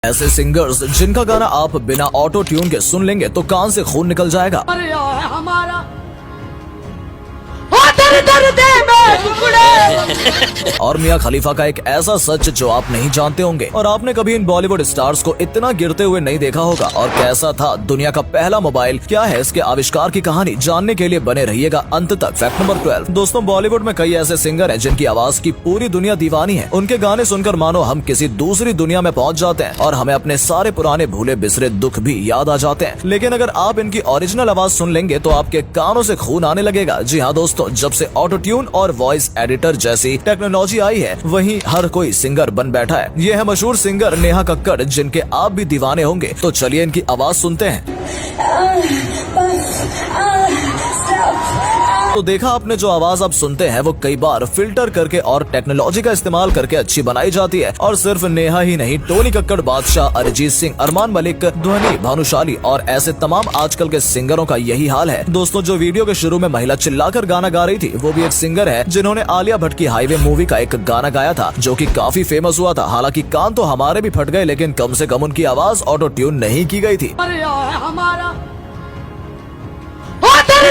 ऐसे सिंगर्स जिनका गाना आप बिना ऑटो ट्यून के सुन लेंगे तो कान से खून निकल जाएगा। अरे यार हमारा दर्द में टुकड़े। और मियां खलीफा का एक ऐसा सच जो आप नहीं जानते होंगे। और आपने कभी इन बॉलीवुड स्टार्स को इतना गिरते हुए नहीं देखा होगा। और कैसा था दुनिया का पहला मोबाइल, क्या है इसके आविष्कार की कहानी, जानने के लिए बने रहिएगा अंत तक। Fact number 12। दोस्तों, बॉलीवुड में कई ऐसे सिंगर हैं जिनकी आवाज की पूरी दुनिया दीवानी है। उनके गाने सुनकर मानो हम किसी दूसरी दुनिया में पहुंच जाते हैं और हमें अपने सारे पुराने भूले बिसरे दुख भी याद आ जाते हैं। लेकिन अगर आप इनकी ओरिजिनल आवाज सुन लेंगे तो आपके कानों से खून आने लगेगा। जी हाँ दोस्तों, जब से ऑटो ट्यून और वॉइस एडिटर जैसी टेक्नोलॉजी आई है वहीं हर कोई सिंगर बन बैठा है। ये है मशहूर सिंगर नेहा कक्कड़, जिनके आप भी दीवाने होंगे। तो चलिए इनकी आवाज सुनते हैं। तो देखा आपने, जो आवाज आप सुनते हैं वो कई बार फिल्टर करके और टेक्नोलॉजी का इस्तेमाल करके अच्छी बनाई जाती है। और सिर्फ नेहा ही नहीं, टोनी कक्कड़, बादशाह, अरिजीत सिंह, अरमान मलिक, ध्वनि, भानुशाली और ऐसे तमाम आजकल के सिंगरों का यही हाल है। दोस्तों, जो वीडियो के शुरू में महिला चिल्लाकर गाना गा रही थी वो भी एक सिंगर है जिन्होंने आलिया भट्ट की हाईवे मूवी का एक गाना गाया था जो कि काफी फेमस हुआ था। हालांकि कान तो हमारे भी फट गए, लेकिन कम से कम उनकी आवाज ऑटो ट्यून नहीं की गई थी। अरे यार हमारा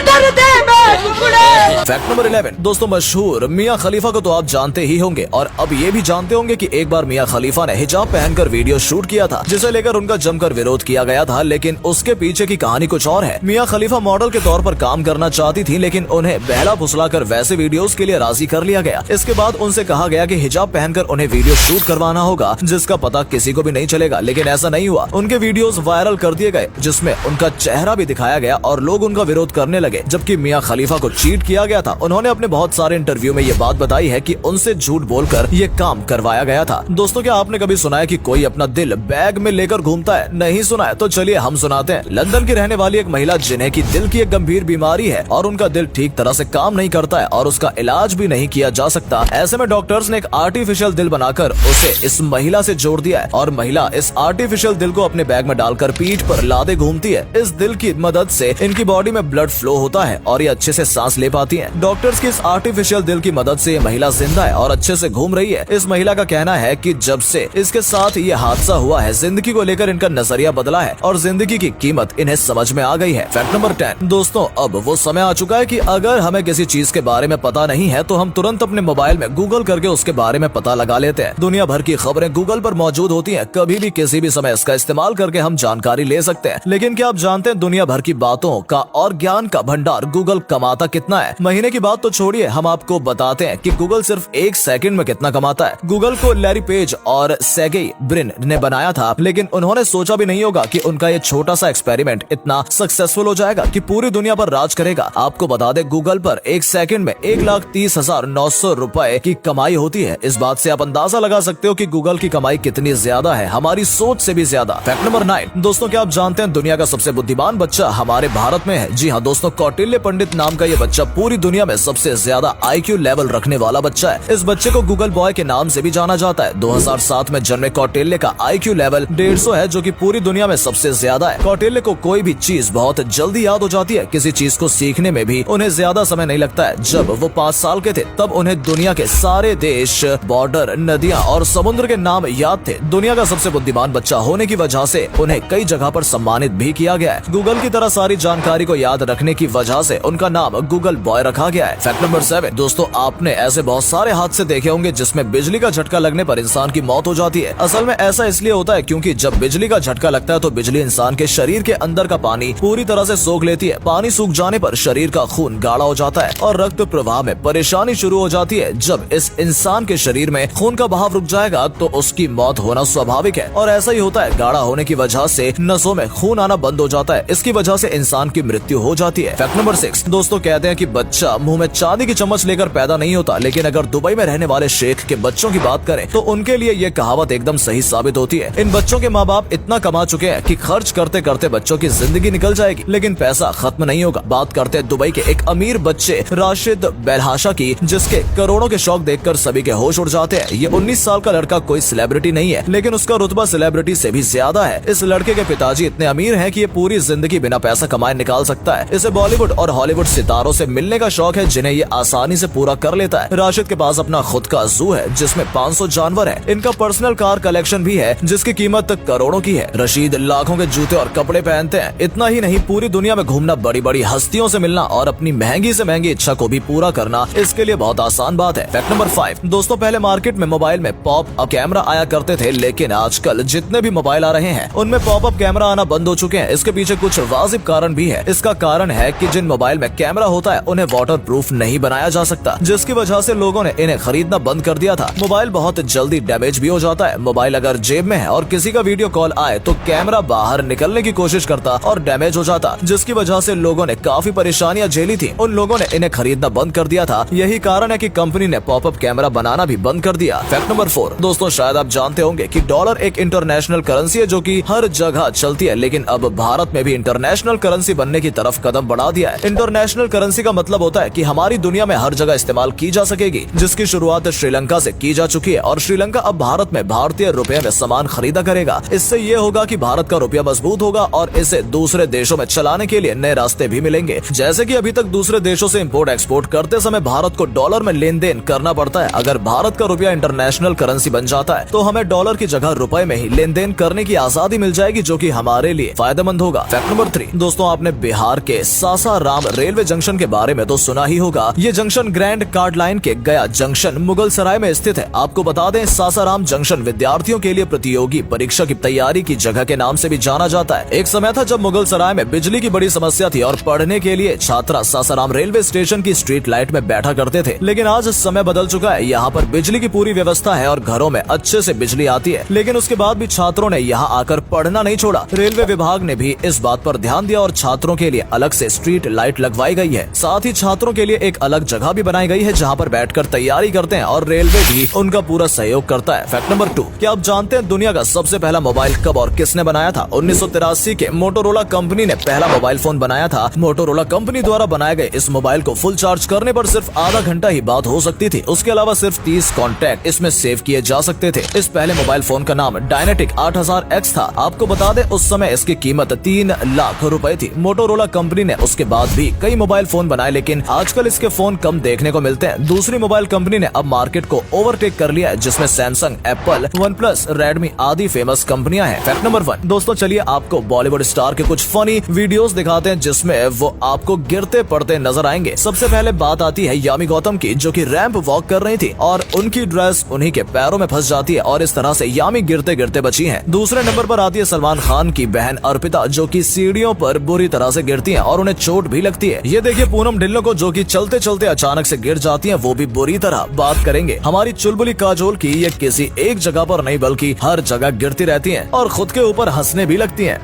दर्द में टुकड़े। Fact number 11। दोस्तों, मशहूर मियां खलीफा को तो आप जानते ही होंगे और अब ये भी जानते होंगे कि एक बार मियां खलीफा ने हिजाब पहनकर वीडियो शूट किया था, जिसे लेकर उनका जमकर विरोध किया गया था। लेकिन उसके पीछे की कहानी कुछ और है। मियां खलीफा मॉडल के तौर पर काम करना चाहती थी, लेकिन उन्हें बहला फुसलाकर वैसे वीडियोस के लिए राजी कर लिया गया। इसके बाद उनसे कहा गया कि हिजाब पहनकर उन्हें वीडियो शूट करवाना होगा, जिसका पता किसी को भी नहीं चलेगा। लेकिन ऐसा नहीं हुआ। उनके वीडियोस वायरल कर दिए गए, जिसमें उनका चेहरा भी दिखाया गया और लोग उनका विरोध करने लगे। जबकि मियां खलीफा को चीट किया गया था। उन्होंने अपने बहुत सारे इंटरव्यू में ये बात बताई है कि उनसे झूठ बोलकर ये काम करवाया गया था। दोस्तों, क्या आपने कभी सुना है कि कोई अपना दिल बैग में लेकर घूमता है? नहीं सुना है तो चलिए हम सुनाते हैं। लंदन की रहने वाली एक महिला जिन्हें की दिल की एक गंभीर बीमारी है और उनका दिल ठीक तरह से काम नहीं करता है और उसका इलाज भी नहीं किया जा सकता। ऐसे में डॉक्टर्स ने एक आर्टिफिशियल दिल बनाकर उसे इस महिला से जोड़ दिया है और महिला इस आर्टिफिशियल दिल को अपने बैग में डालकर पीठ पर लादे घूमती है। इस दिल की मदद से इनकी बॉडी में ब्लड फ्लो होता है और ये अच्छे से सांस ले पाती है। डॉक्टर्स की इस आर्टिफिशियल दिल की मदद से ये महिला जिंदा है और अच्छे से घूम रही है। इस महिला का कहना है कि जब से इसके साथ ये हादसा हुआ है, जिंदगी को लेकर इनका नजरिया बदला है और जिंदगी की कीमत इन्हें समझ में आ गई है। Fact number 10। दोस्तों, अब वो समय आ चुका है कि अगर हमें किसी चीज के बारे में पता नहीं है तो हम तुरंत अपने मोबाइल में गूगल करके उसके बारे में पता लगा लेते हैं। दुनिया भर की खबरें गूगल पर मौजूद होती है। कभी भी किसी भी समय इसका इस्तेमाल करके हम जानकारी ले सकते हैं। लेकिन क्या आप जानते हैं दुनिया भर की बातों का और ज्ञान का भंडार गूगल कमाता कितना है? महीने की बात तो छोड़िए, हम आपको बताते हैं कि गूगल सिर्फ 1 सेकंड में कितना कमाता है। गूगल को लैरी पेज और सेर्गेई ब्रिन ने बनाया था, लेकिन उन्होंने सोचा भी नहीं होगा कि उनका ये छोटा सा एक्सपेरिमेंट इतना सक्सेसफुल हो जाएगा कि पूरी दुनिया पर राज करेगा। आपको बता दें, गूगल पर 1 सेकंड में 1,30,900 रुपए की कमाई होती है। इस बात से आप अंदाजा लगा सकते हो कि गूगल की कमाई कितनी ज्यादा है, हमारी सोच से भी ज्यादा। Fact number 9। दोस्तों, क्या आप जानते हैं दुनिया का सबसे बुद्धिमान बच्चा हमारे भारत में है? जी हाँ दोस्तों, कौटिल्य पंडित नाम का ये बच्चा पूरी दुनिया में सबसे ज्यादा IQ लेवल रखने वाला बच्चा है। इस बच्चे को गूगल बॉय के नाम से भी जाना जाता है। 2007 में जन्मे कौटिल्य का IQ लेवल 150 है, जो कि पूरी दुनिया में सबसे ज्यादा है। कौटिल्य को कोई भी चीज बहुत जल्दी याद हो जाती है। किसी चीज को सीखने में भी उन्हें ज्यादा समय नहीं लगता है। जब वो 5 साल के थे तब उन्हें दुनिया के सारे देश, बॉर्डर, नदियाँ और समुद्र के नाम याद थे। दुनिया का सबसे बुद्धिमान बच्चा होने की वजह से उन्हें कई जगह पर सम्मानित भी किया गया है। गूगल की तरह सारी जानकारी को याद रखने की वजह से उनका नाम गूगल बॉय रखा गया है। Fact number 7। दोस्तों, आपने ऐसे बहुत सारे हादसे देखे होंगे जिसमें बिजली का झटका लगने पर इंसान की मौत हो जाती है। असल में ऐसा इसलिए होता है क्योंकि जब बिजली का झटका लगता है तो बिजली इंसान के शरीर के अंदर का पानी पूरी तरह से सोख लेती है। पानी सूख जाने पर शरीर का खून गाढ़ा हो जाता है और रक्त प्रवाह में परेशानी शुरू हो जाती है। जब इस इंसान के शरीर में खून का बहाव रुक जाएगा तो उसकी मौत होना स्वाभाविक है और ऐसा ही होता है। गाढ़ा होने की वजह से नसों में खून आना बंद हो जाता है। इसकी वजह से इंसान की मृत्यु हो जाती है। Fact number 6। दोस्तों, कहते हैं कि बच्चा मुंह में चांदी की चम्मच लेकर पैदा नहीं होता, लेकिन अगर दुबई में रहने वाले शेख के बच्चों की बात करें तो उनके लिए ये कहावत एकदम सही साबित होती है। इन बच्चों के माँ बाप इतना कमा चुके हैं कि खर्च करते करते बच्चों की जिंदगी निकल जाएगी, लेकिन पैसा खत्म नहीं होगा। बात करते हैं दुबई के एक अमीर बच्चे राशिद बेलहाशा की, जिसके करोड़ों के शौक देखकर सभी के होश उड़ जाते हैं। ये 19 साल का लड़का कोई सेलिब्रिटी नहीं है, लेकिन उसका रुतबा सेलिब्रिटी से भी ज्यादा है। इस लड़के के पिताजी इतने अमीर हैं कि ये पूरी जिंदगी बिना पैसा कमाए निकाल सकता है। है। इसे बॉलीवुड और हॉलीवुड सितारों से मिलने का शौक है जिन्हें ये आसानी से पूरा कर लेता है। राशिद के पास अपना खुद का जू है जिसमें 500 जानवर है। इनका पर्सनल कार कलेक्शन भी है जिसकी कीमत करोड़ों की है। रशीद लाखों के जूते और कपड़े पहनते हैं। इतना ही नहीं, पूरी दुनिया में घूमना, बड़ी बड़ी हस्तियों से मिलना और अपनी महंगी से महंगी इच्छा को भी पूरा करना इसके लिए बहुत आसान बात है। फैक्ट नंबर 5 दोस्तों, पहले मार्केट में मोबाइल में पॉप अप कैमरा आया करते थे, लेकिन आजकल जितने भी मोबाइल आ रहे हैं उनमें पॉप अप कैमरा आना बंद हो चुके हैं। इसके पीछे कुछ वाजिब कारण भी है। इसका कारण है कि जिन मोबाइल में कैमरा होता है उन्हें वाटर प्रूफ नहीं बनाया जा सकता, जिसकी वजह से लोगों ने इन्हें खरीदना बंद कर दिया था। मोबाइल बहुत जल्दी डैमेज भी हो जाता है। मोबाइल अगर जेब में है और किसी का वीडियो कॉल आए तो कैमरा बाहर निकलने की कोशिश करता और डैमेज हो जाता, जिसकी वजह से लोगों ने काफी परेशानियां झेली थी। उन लोगों ने इन्हें खरीदना बंद कर दिया था। यही कारण है कि कंपनी ने पॉपअप कैमरा बनाना भी बंद कर दिया। फैक्ट नंबर 4 दोस्तों, शायद आप जानते होंगे कि डॉलर एक इंटरनेशनल करेंसी है जो कि हर जगह चलती है, लेकिन अब भारत में भी इंटरनेशनल करेंसी बनने की तरफ कदम बढ़ा दिया है। इंटरनेशनल करेंसी का मतलब होता है कि हमारी दुनिया में हर जगह इस्तेमाल की जा सकेगी, जिसकी शुरुआत श्रीलंका से की जा चुकी है और श्रीलंका अब भारत में भारतीय रुपए में सामान खरीदा करेगा। इससे ये होगा कि भारत का रुपया मजबूत होगा और इसे दूसरे देशों में चलाने के लिए नए रास्ते भी मिलेंगे। जैसे कि अभी तक दूसरे देशों से इंपोर्ट एक्सपोर्ट करते समय भारत को डॉलर में लेन देन करना पड़ता है। अगर भारत का रुपया इंटरनेशनल करेंसी बन जाता है तो हमें डॉलर की जगह रुपए में ही लेन देन करने की आजादी मिल जाएगी, जो कि हमारे लिए फायदेमंद होगा। फैक्ट नंबर 3 दोस्तों, आपने बिहार के सासाराम रेलवे जंक्शन के बारे में तो सुना ही होगा। ये जंक्शन ग्रैंड कार्ड लाइन के गया जंक्शन मुगल सराय में स्थित है। आपको बता दें, सासाराम जंक्शन विद्यार्थियों के लिए प्रतियोगी परीक्षा की तैयारी की जगह के नाम से भी जाना जाता है। एक समय था जब मुगल सराय में बिजली की बड़ी समस्या थी और पढ़ने के लिए छात्र सासाराम रेलवे स्टेशन की स्ट्रीट लाइट में बैठा करते थे, लेकिन आज समय बदल चुका है। यहाँ पर बिजली की पूरी व्यवस्था है और घरों में अच्छे से बिजली आती है, लेकिन उसके बाद भी छात्रों ने यहाँ आकर पढ़ना नहीं छोड़ा। रेलवे विभाग ने भी इस बात पर ध्यान दिया और छात्रों के लिए अलग से स्ट्रीट लाइट लगवाई गई है। साथ ही छात्रों के लिए एक अलग जगह भी बनाई गई है जहाँ पर बैठकर तैयारी करते हैं और रेलवे भी उनका पूरा सहयोग करता है। फैक्ट नंबर 2, क्या आप जानते हैं दुनिया का सबसे पहला मोबाइल कब और किसने बनाया था? 1983 के मोटोरोला कंपनी ने पहला मोबाइल फोन बनाया था। मोटोरोला कंपनी द्वारा बनाए गए इस मोबाइल को फुल चार्ज करने पर सिर्फ आधा घंटा ही बात हो सकती थी। उसके अलावा सिर्फ 30 कॉन्टैक्ट इसमें सेव किए जा सकते थे। इस पहले मोबाइल फोन का नाम डायनेटिक 8000X था। आपको बता दें, उस समय इसकी कीमत 3 लाख रुपए थी। मोटोरोला कंपनी ने उसके बाद भी कई मोबाइल फोन बनाए, लेकिन आजकल इसके फोन कम देखने को मिलते हैं। दूसरी मोबाइल कंपनी ने अब मार्केट को ओवरटेक कर लिया है, जिसमें सैमसंग, एप्पल, OnePlus, रेडमी आदि फेमस कंपनियां हैं। फैक्ट नंबर 1 दोस्तों, चलिए आपको बॉलीवुड स्टार के कुछ फनी वीडियोस दिखाते हैं जिसमें वो आपको गिरते पड़ते नजर आएंगे। सबसे पहले बात आती है यामी गौतम की, जो कि रैंप वॉक कर रही थी और उनकी ड्रेस उन्हीं के पैरों में फंस जाती है और इस तरह से यामी गिरते गिरते बची हैं। दूसरे नंबर पर आती है सलमान खान की बहन अर्पिता, जो कि सीढ़ियों पर बुरी तरह से गिरती हैं और उन्हें चोट भी लगती है। ये देखिए पूनम ढिल्लों को, जो कि चलते चलते अचानक से गिर जाती हैं, वो भी बुरी तरह। बात करेंगे हमारी चुलबुली काजोल की, ये किसी एक जगह पर नहीं बल्कि हर जगह गिरती रहती हैं और खुद के ऊपर हंसने भी लगती हैं।